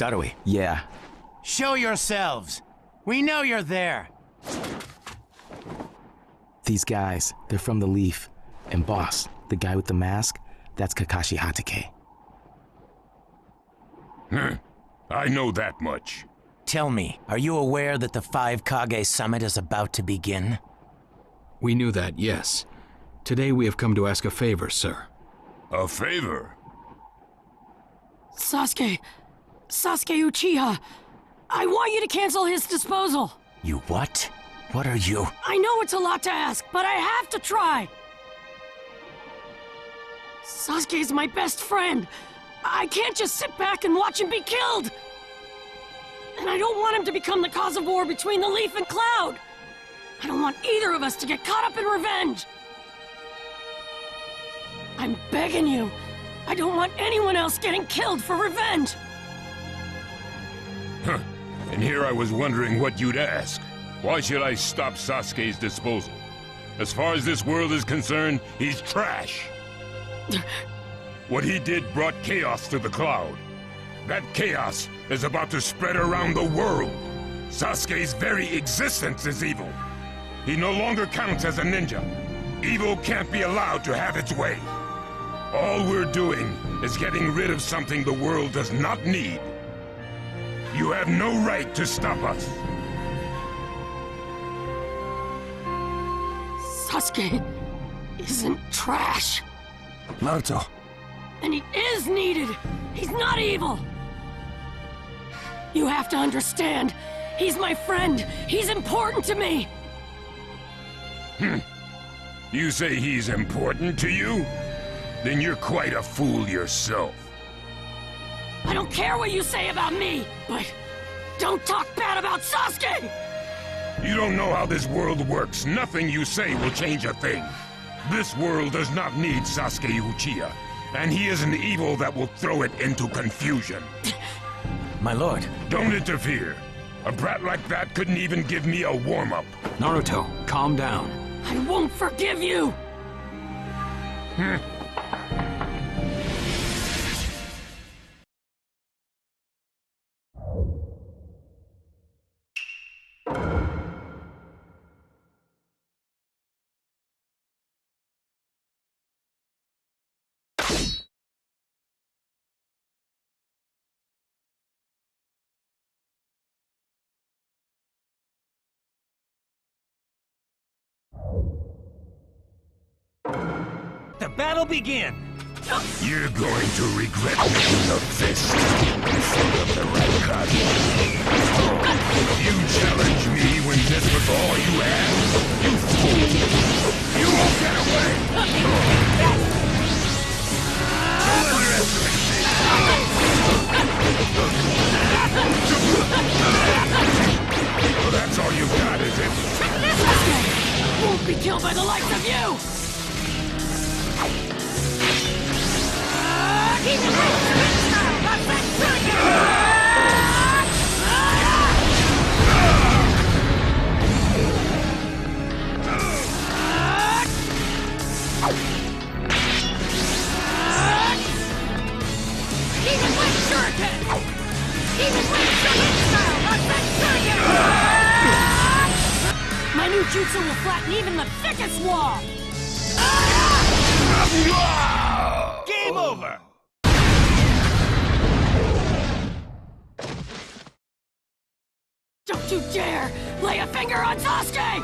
Darui. Yeah. Show yourselves. We know you're there. These guys, they're from the Leaf. And boss, the guy with the mask, that's Kakashi Hatake. I know that much. Tell me, are you aware that the 5 Kage summit is about to begin? We knew that, yes. Today we have come to ask a favor, sir. A favor? Sasuke Uchiha, I want you to cancel his disposal. You what? What are you? I know it's a lot to ask, but I have to try. Sasuke's my best friend. I can't just sit back and watch him be killed. And I don't want him to become the cause of war between the Leaf and Cloud. I don't want either of us to get caught up in revenge. I'm begging you. I don't want anyone else getting killed for revenge. Huh. And here I was wondering what you'd ask. Why should I stop Sasuke's disposal? As far as this world is concerned, he's trash. What he did brought chaos to the Cloud. That chaos is about to spread around the world. Sasuke's very existence is evil. He no longer counts as a ninja. Evil can't be allowed to have its way. All we're doing is getting rid of something the world does not need. You have no right to stop us. Sasuke isn't trash. Naruto. And he is needed. He's not evil. You have to understand. He's my friend. He's important to me. You say he's important to you? Then you're quite a fool yourself. I don't care what you say about me, but don't talk bad about Sasuke! You don't know how this world works. Nothing you say will change a thing. This world does not need Sasuke Uchiha, and he is an evil that will throw it into confusion. My lord. Don't interfere. A brat like that couldn't even give me a warm-up. Naruto, calm down. I won't forgive you! The battle begin! You're going to regret making a fist in front of the Raikage. You challenge me when this was all you had? You fool! You won't get away! Don't underestimate me! Well, that's all you got, is it? I won't be killed by the likes of you! My new jutsu will flatten even the thickest wall! Game over! Don't you dare lay a finger on Sasuke!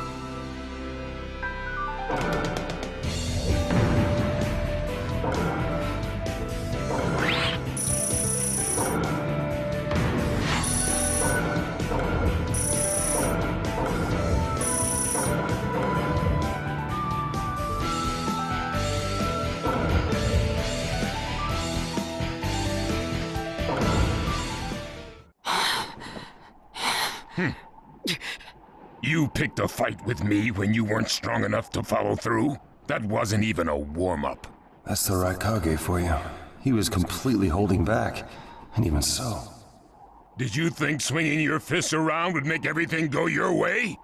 You picked a fight with me when you weren't strong enough to follow through? That wasn't even a warm-up. That's the Raikage for you. He was completely holding back, and even so. Did you think swinging your fists around would make everything go your way?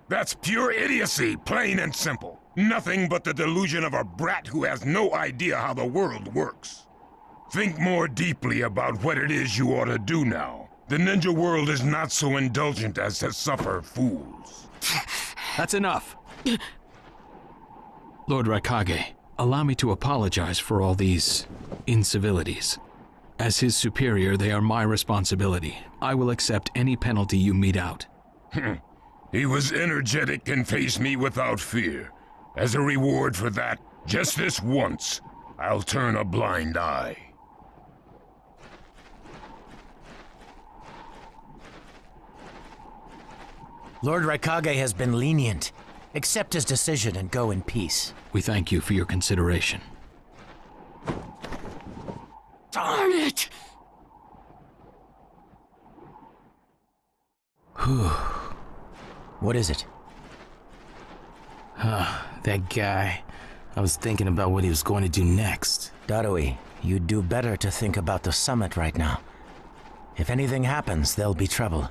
That's pure idiocy, plain and simple. Nothing but the delusion of a brat who has no idea how the world works. Think more deeply about what it is you ought to do now. The ninja world is not so indulgent as to suffer fools. That's enough. Lord Raikage, allow me to apologize for all these incivilities. As his superior, they are my responsibility. I will accept any penalty you mete out. He was energetic and faced me without fear. As a reward for that, just this once, I'll turn a blind eye. Lord Raikage has been lenient. Accept his decision and go in peace. We thank you for your consideration. Darn it! What is it? That guy. I was thinking about what he was going to do next. Darui, you'd do better to think about the summit right now. If anything happens, there'll be trouble.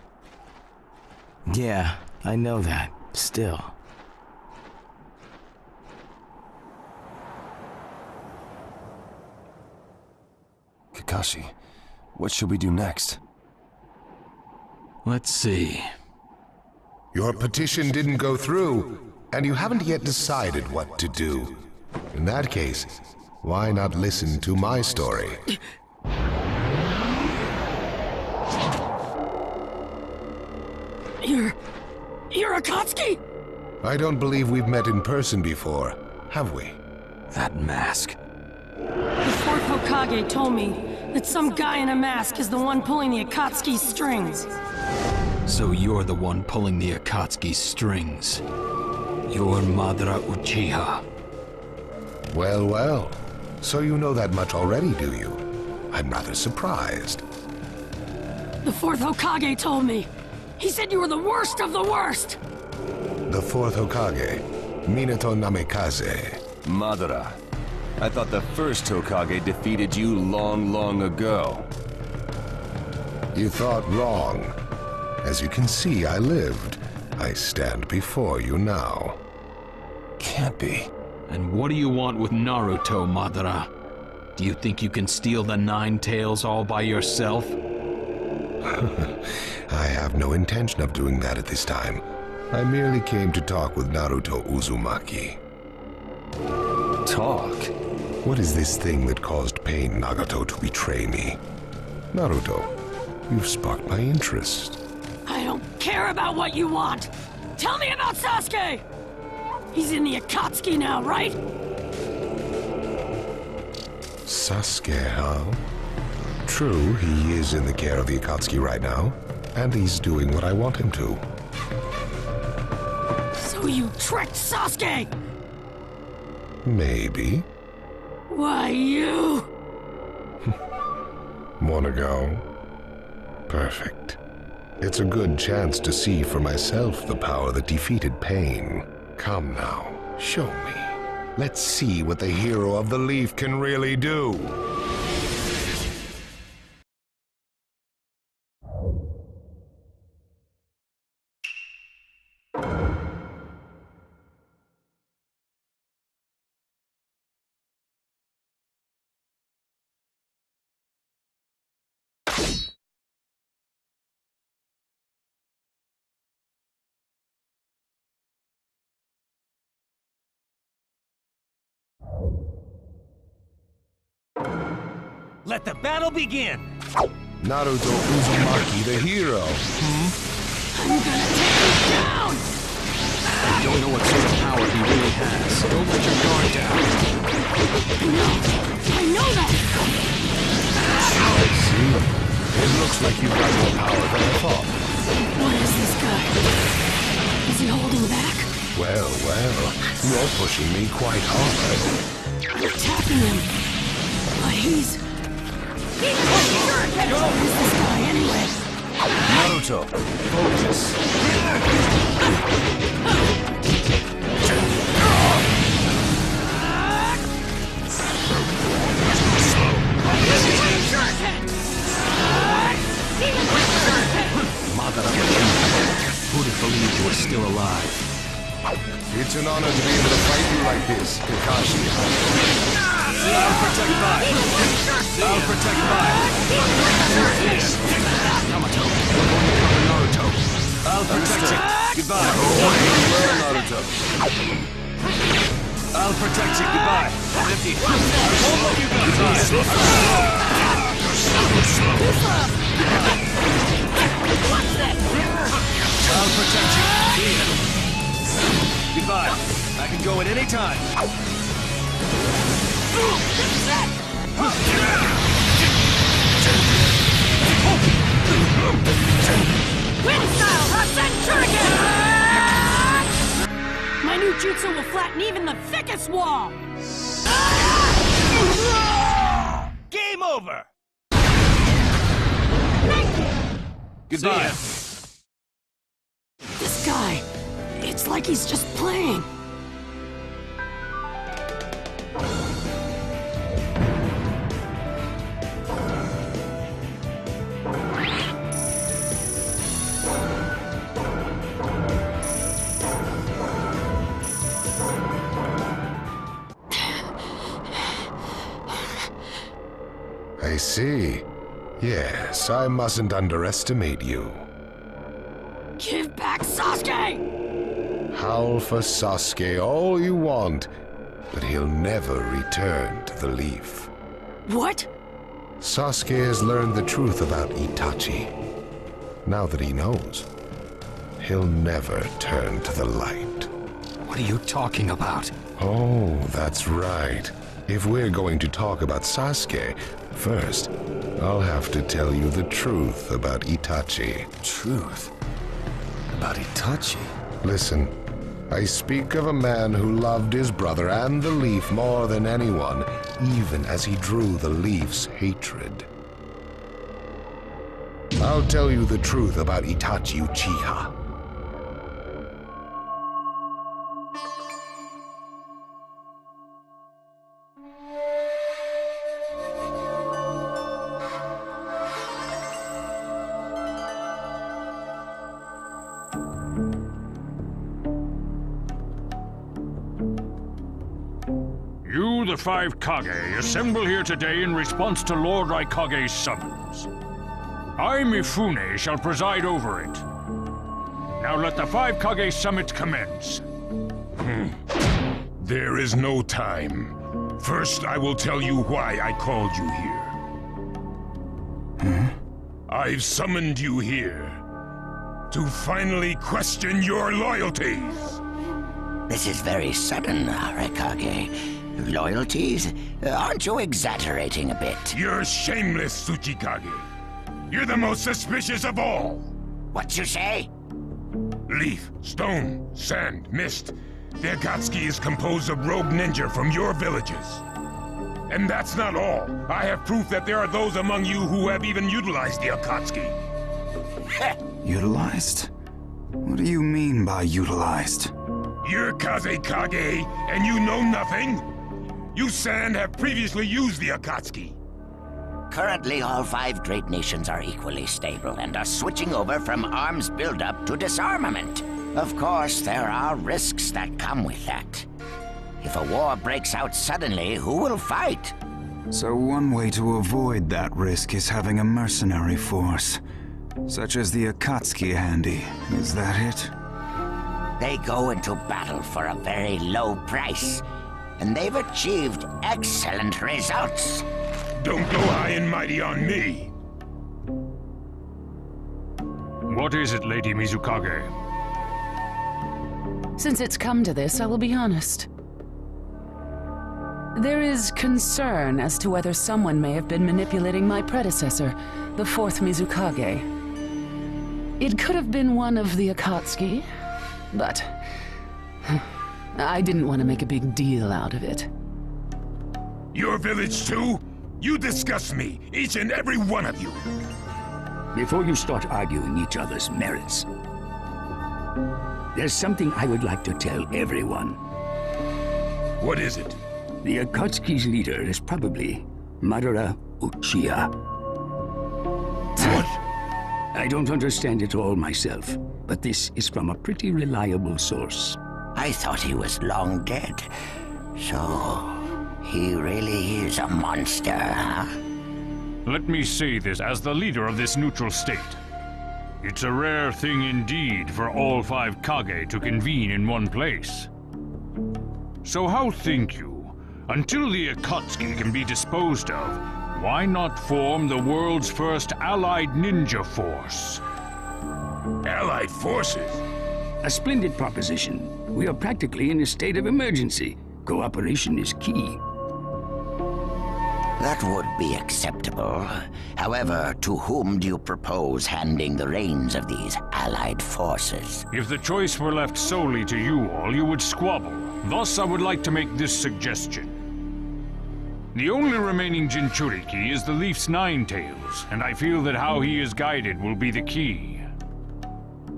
Yeah, I know that. Still. Kakashi, what should we do next? Let's see. Your petition didn't go through, and you haven't yet decided what to do. In that case, why not listen to my story? You're Akatsuki? I don't believe we've met in person before, have we? That mask. The fourth Hokage told me that some guy in a mask is the one pulling the Akatsuki's strings. So you're the one pulling the Akatsuki's strings. You're Madara Uchiha. Well, well. So you know that much already, do you? I'm rather surprised. The fourth Hokage told me. He said you were the worst of the worst! The fourth Hokage, Minato Namikaze. Madara. I thought the first Hokage defeated you long, long ago. You thought wrong. As you can see, I lived. I stand before you now. Can't be. And what do you want with Naruto, Madara? Do you think you can steal the Nine Tails all by yourself? I have no intention of doing that at this time. I merely came to talk with Naruto Uzumaki. Talk? What is this thing that caused Pain Nagato to betray me? Naruto, you've sparked my interest. I don't care about what you want! Tell me about Sasuke! He's in the Akatsuki now, right? Sasuke, huh? True, he is in the care of the Akatsuki right now, and he's doing what I want him to. So you tricked Sasuke! Maybe. Why, you... Wanna go? Perfect. It's a good chance to see for myself the power that defeated Pain. Come now, show me. Let's see what the hero of the Leaf can really do. Let the battle begin! Naruto Uzumaki, the hero. I'm gonna take you down! I don't know what sort of power he really has. Don't let your guard down. No, I know that! I see. It looks like you've got more power than I thought. What is this guy? Is he holding back? Well, well, you're pushing me quite hard. I'm attacking him. But he's... Who is this guy anyway? Naruto, focus. Madara, who'd have believed you were still alive? It's an honor to be able to fight you like this, Kakashi. I'll protect by. I'll protect by. Yamato, we're going to cover Naruto. I'll protect you. Goodbye. Naruto. I'll protect you. Goodbye. Nifty. I won't let you go. I'll protect you. Goodbye. I can go at any time. Wind style, Rasen Shuriken! My new jutsu will flatten even the thickest wall! Game over! Goodbye. This guy, it's like he's just playing. I see. Yes, I mustn't underestimate you. Give back Sasuke! Howl for Sasuke all you want, but he'll never return to the Leaf. What? Sasuke has learned the truth about Itachi. Now that he knows, he'll never turn to the light. What are you talking about? Oh, that's right. If we're going to talk about Sasuke, first, I'll have to tell you the truth about Itachi. Truth? About Itachi? Listen, I speak of a man who loved his brother and the Leaf more than anyone, even as he drew the Leaf's hatred. I'll tell you the truth about Itachi Uchiha. You, the 5 Kage, assemble here today in response to Lord Raikage's summons. I, Mifune, shall preside over it. Now let the 5 Kage summit commence. There is no time. First, I will tell you why I called you here. I've summoned you here to finally question your loyalties. This is very sudden, Raikage. Loyalties? Aren't you exaggerating a bit? You're shameless, Tsuchikage. You're the most suspicious of all. What you say? Leaf, stone, sand, mist. The Akatsuki is composed of rogue ninja from your villages. And that's not all. I have proof that there are those among you who have even utilized the Akatsuki. Utilized? What do you mean by utilized? You're Kaze Kage, and you know nothing? You Sand have previously used the Akatsuki. Currently, all 5 great nations are equally stable and are switching over from arms buildup to disarmament. Of course, there are risks that come with that. If a war breaks out suddenly, who will fight? So one way to avoid that risk is having a mercenary force, such as the Akatsuki handy. Is that it? They go into battle for a very low price, and they've achieved excellent results. Don't go high and mighty on me. What is it, Lady Mizukage? Since it's come to this, I will be honest. There is concern as to whether someone may have been manipulating my predecessor, the 4th Mizukage. It could have been one of the Akatsuki, but I didn't want to make a big deal out of it. Your village too? You disgust me, each and every one of you. Before you start arguing each other's merits, there's something I would like to tell everyone. What is it? The Akatsuki's leader is probably Madara Uchiha. What? I don't understand it all myself, but this is from a pretty reliable source. I thought he was long dead, so... He really is a monster, huh? Let me say this as the leader of this neutral state. It's a rare thing indeed for all 5 Kage to convene in one place. So how think you, until the Akatsuki can be disposed of, why not form the world's first allied ninja force? Allied forces? A splendid proposition. We are practically in a state of emergency. Cooperation is key. That would be acceptable. However, to whom do you propose handing the reins of these allied forces? If the choice were left solely to you all, you would squabble. Thus, I would like to make this suggestion. The only remaining Jinchuriki is the Leaf's Nine Tails, and I feel that how he is guided will be the key.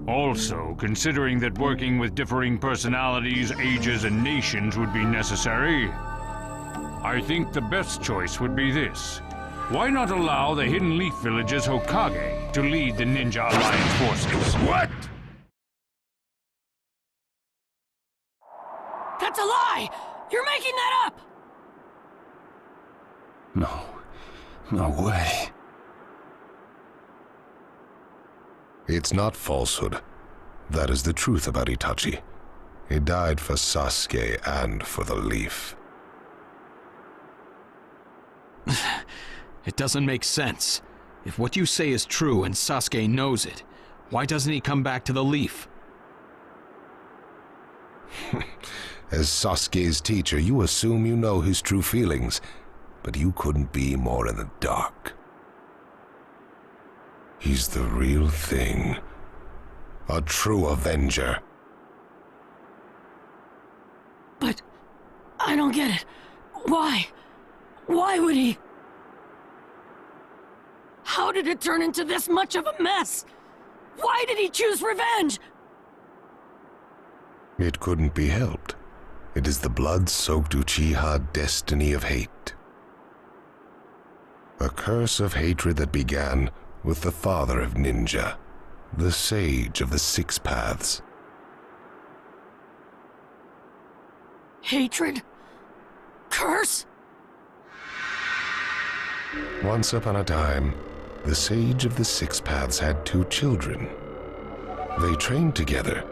Also, considering that working with differing personalities, ages, and nations would be necessary, I think the best choice would be this. Why not allow the Hidden Leaf Village's Hokage to lead the Ninja Alliance forces? What? That's a lie! You're making that up! No way. It's not falsehood. That is the truth about Itachi. He died for Sasuke and for the Leaf. It doesn't make sense. If what you say is true and Sasuke knows it, why doesn't he come back to the Leaf? As Sasuke's teacher, you assume you know his true feelings, but you couldn't be more in the dark. He's the real thing. A true Avenger. But I don't get it. Why? Why would he? How did it turn into this much of a mess? Why did he choose revenge? It couldn't be helped. It is the blood-soaked Uchiha destiny of hate. A curse of hatred that began with the father of ninja, the sage of the 6 paths. Hatred? Curse? Once upon a time, the sage of the 6 paths had 2 children. They trained together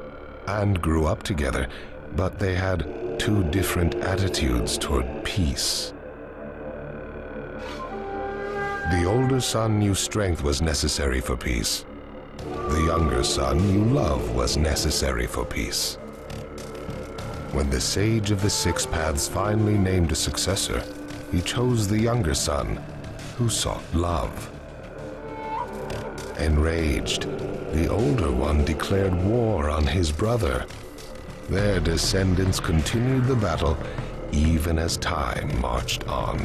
and grew up together, but they had 2 different attitudes toward peace. The older son knew strength was necessary for peace. The younger son knew love was necessary for peace. When the sage of the 6 paths finally named a successor, he chose the younger son, who sought love. Enraged, the older one declared war on his brother. Their descendants continued the battle even as time marched on.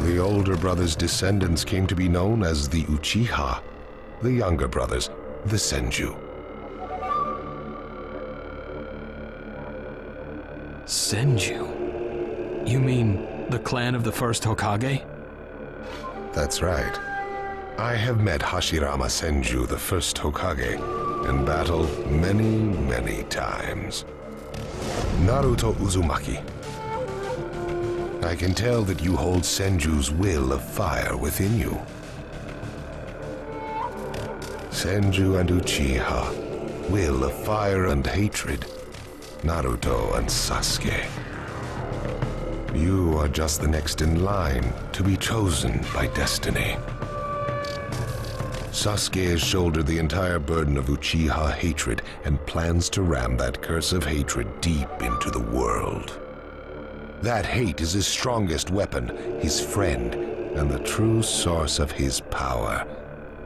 The older brother's descendants came to be known as the Uchiha, the younger brothers, the Senju. Senju? You mean the clan of the first Hokage? That's right. I have met Hashirama Senju, the first Hokage, in battle many times. Naruto Uzumaki. I can tell that you hold Senju's will of fire within you. Senju and Uchiha, will of fire and hatred. Naruto and Sasuke. You are just the next in line to be chosen by destiny. Sasuke has shouldered the entire burden of Uchiha hatred and plans to ram that curse of hatred deep into the world. That hate is his strongest weapon, his friend, and the true source of his power.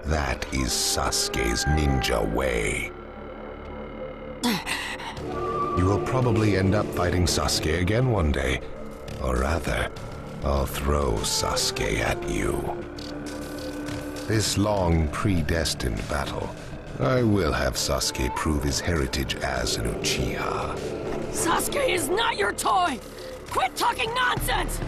That is Sasuke's ninja way. You will probably end up fighting Sasuke again one day. Or rather, I'll throw Sasuke at you. This long, predestined battle, I will have Sasuke prove his heritage as an Uchiha. Sasuke is not your toy! Quit talking nonsense!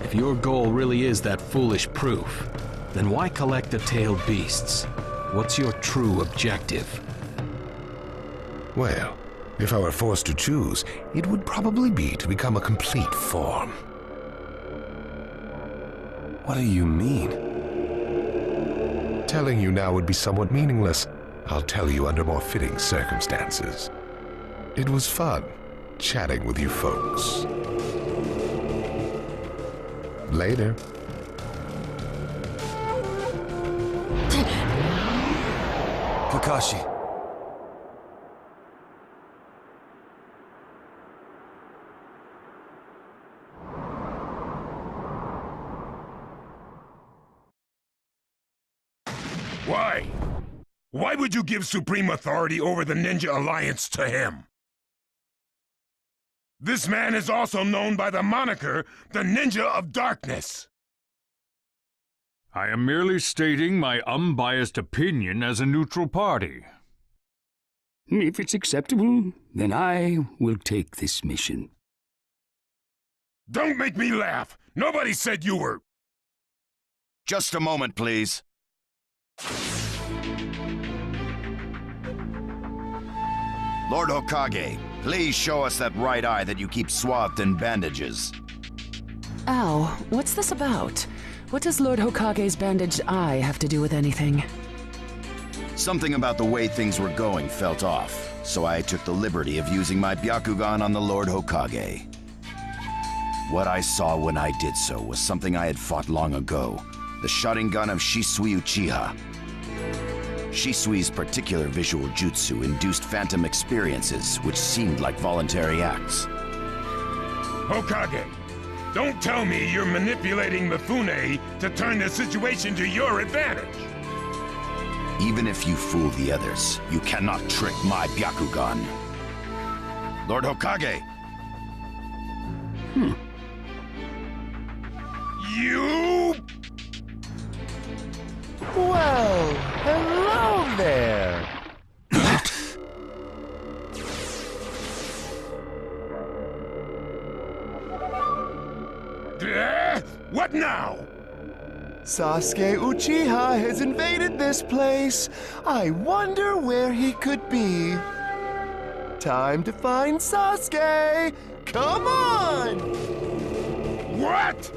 If your goal really is that foolish proof, then why collect the tailed beasts? What's your true objective? Well, If I were forced to choose, it would probably be to become a complete form. What do you mean? Telling you now would be somewhat meaningless. I'll tell you under more fitting circumstances. It was fun chatting with you folks. Later. Kakashi. Why? Why would you give supreme authority over the Ninja Alliance to him? This man is also known by the moniker, the Ninja of Darkness. I am merely stating my unbiased opinion as a neutral party. If it's acceptable, then I will take this mission. Don't make me laugh! Nobody said you were... Just a moment, please. Lord Hokage, please show us that right eye that you keep swathed in bandages. Ow, what's this about? What does Lord Hokage's bandaged eye have to do with anything? Something about the way things were going felt off, so I took the liberty of using my Byakugan on the Lord Hokage. What I saw when I did so was something I had fought long ago, the Sharingan of Shisui Uchiha. Shisui's particular visual jutsu induced phantom experiences, which seemed like voluntary acts. Hokage, don't tell me you're manipulating Mifune to turn the situation to your advantage. Even if you fool the others, you cannot trick my Byakugan. Lord Hokage! You... Well, hello there! What now? Sasuke Uchiha has invaded this place. I wonder where he could be. Time to find Sasuke! Come on! What?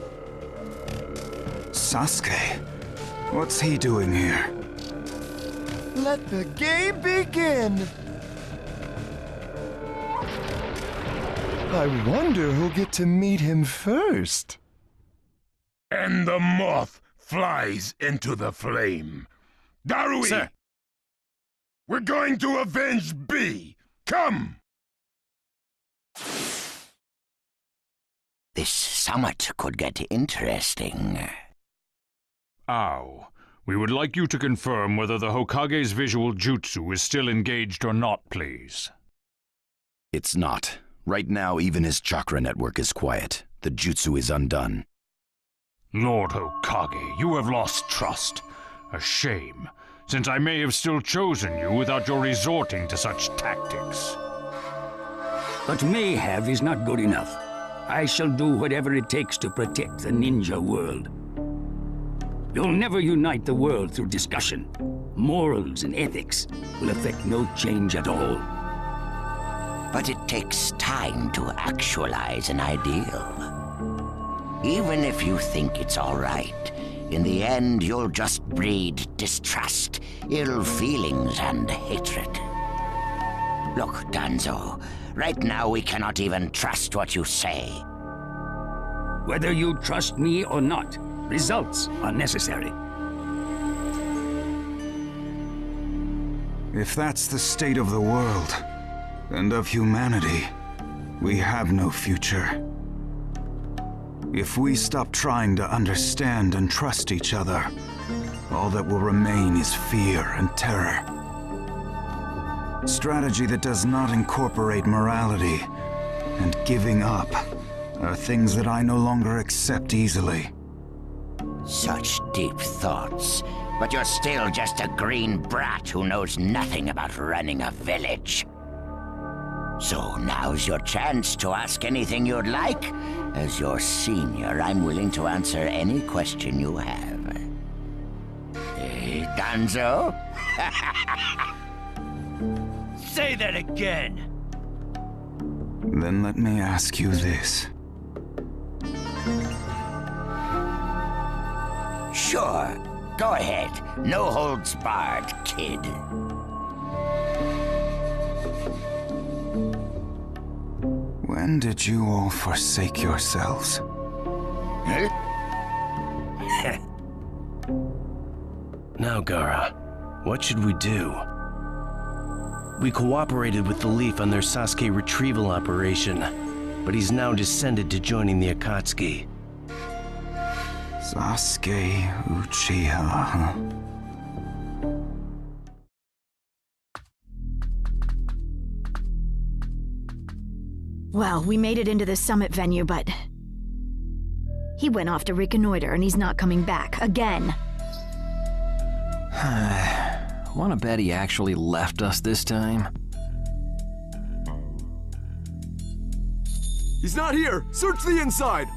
Sasuke? What's he doing here? Let the game begin! I wonder who'll get to meet him first. And the moth flies into the flame. Darui! Sir. We're going to avenge B! Come! This summit could get interesting. Ow. We would like you to confirm whether the Hokage's visual jutsu is still engaged or not, please. It's not. Right now, even his chakra network is quiet. The jutsu is undone. Lord Hokage, you have lost trust. A shame, since I may have still chosen you without your resorting to such tactics. But may have is not good enough. I shall do whatever it takes to protect the ninja world. You'll never unite the world through discussion. Morals and ethics will affect no change at all. But it takes time to actualize an ideal. Even if you think it's all right, in the end you'll just breed distrust, ill feelings, and hatred. Look, Danzo, right now we cannot even trust what you say. Whether you trust me or not, results are necessary. If that's the state of the world, and of humanity, we have no future. If we stop trying to understand and trust each other, all that will remain is fear and terror. Strategy that does not incorporate morality and giving up are things that I no longer accept easily. Such deep thoughts, but you're still just a green brat who knows nothing about running a village. So now's your chance to ask anything you'd like. As your senior, I'm willing to answer any question you have. Hey, Danzo? Say that again! Then let me ask you this. Sure. Go ahead. No holds barred, kid. When did you all forsake yourselves? Huh? Now, Gaara, what should we do? We cooperated with the Leaf on their Sasuke retrieval operation, but he's now descended to joining the Akatsuki. Sasuke Uchiha, huh? Well, we made it into the summit venue, but... he went off to reconnoiter and he's not coming back, again. Wanna bet he actually left us this time? He's not here! Search the inside!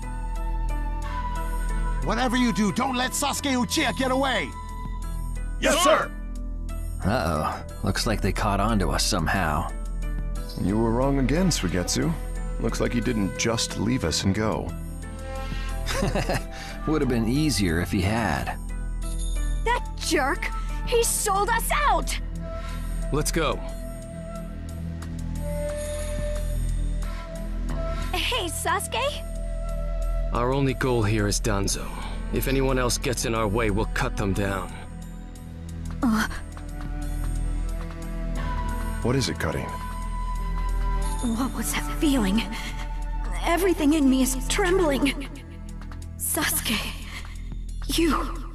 Whatever you do, don't let Sasuke Uchiha get away! Yes, sir! Uh-oh. Looks like they caught on to us somehow. You were wrong again, Suigetsu. Looks like he didn't just leave us and go. Would have been easier if he had. That jerk! He sold us out! Let's go. Hey, Sasuke? Our only goal here is Danzo. If anyone else gets in our way, we'll cut them down. What is it, Cutting? What was that feeling? Everything in me is trembling. Sasuke, you...